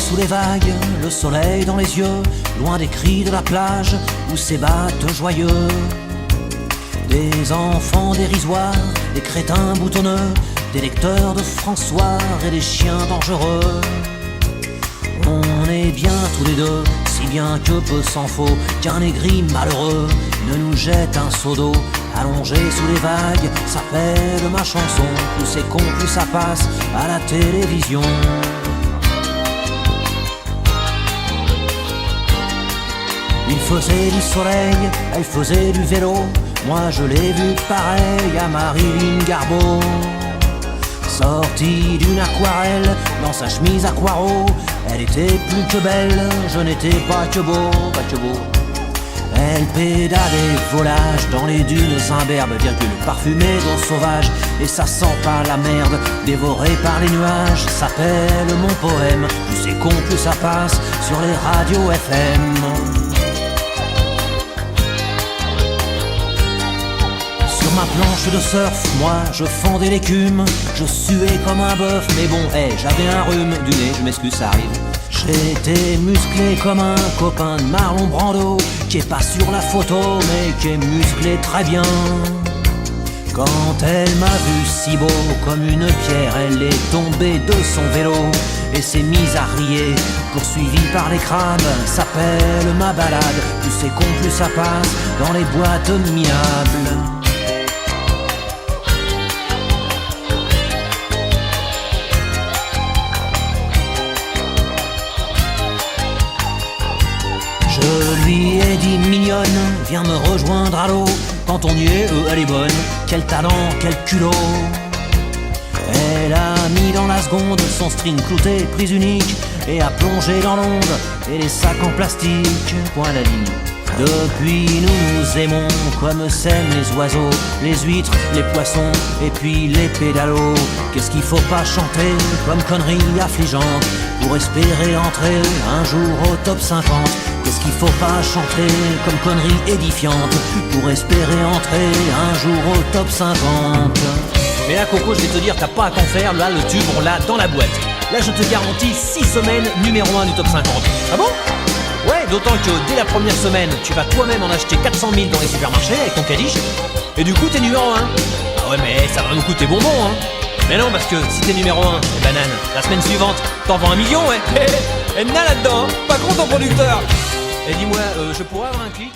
sous les vagues, le soleil dans les yeux, loin des cris de la plage où s'ébattent joyeux des enfants dérisoires, des crétins boutonneux, des lecteurs de François et des chiens dangereux. On est bien tous les deux, si bien que peu s'en faut qu'un aigri malheureux ne nous jette un seau d'eau. Allongé sous les vagues, s'appelle ma chanson. Plus c'est con, plus ça passe à la télévision. Il faisait du soleil, elle faisait du vélo. Moi je l'ai vu pareil à Marilyn Garbeau. Sortie d'une aquarelle dans sa chemise à carreaux, elle était plus que belle, je n'étais pas que beau, pas que beau. Elle pédalait volage dans les dunes imberbes, virgule parfumée d'eau sauvage, et ça sent pas la merde, dévorée par les nuages, s'appelle mon poème. Plus c'est con, plus ça passe sur les radios FM. Sur ma planche de surf, moi je fendais l'écume, je suais comme un bœuf, mais bon, j'avais un rhume du nez, je m'excuse, ça arrive. J'étais musclé comme un copain de Marlon Brando, qui est pas sur la photo, mais qui est musclé très bien. Quand elle m'a vu si beau comme une pierre, elle est tombée de son vélo et s'est mise à rier, poursuivie par les crabes, s'appelle ma balade. Plus c'est con, plus ça passe dans les boîtes minables. Je lui ai dit mignonne, viens me rejoindre à l'eau. Quand on y est, elle est bonne, quel talent, quel culot. Elle a mis dans la seconde son string clouté, prise unique, et a plongé dans l'onde et les sacs en plastique, point à la ligne. Depuis nous nous aimons comme s'aiment les oiseaux, les huîtres, les poissons et puis les pédalos. Qu'est-ce qu'il faut pas chanter comme connerie affligeante pour espérer entrer un jour au top 50? Qu'est-ce qu'il faut pas chanter comme connerie édifiante pour espérer entrer un jour au top 50? Mais là Coco, je vais te dire, t'as pas à t'en faire, là le tube on l'a dans la boîte. Là je te garantis 6 semaines numéro 1 du top 50. Ah bon? Ouais, d'autant que dès la première semaine, tu vas toi-même en acheter 400 000 dans les supermarchés avec ton cadiche, et du coup t'es numéro 1. Ah ouais, mais ça va nous coûter bonbon, hein. Mais non, parce que si t'es numéro 1, et banane, la semaine suivante, t'en vends 1 million, ouais. Et n'a là-dedans, hein. Pas con ton producteur. Et dis-moi, je pourrais avoir un clic?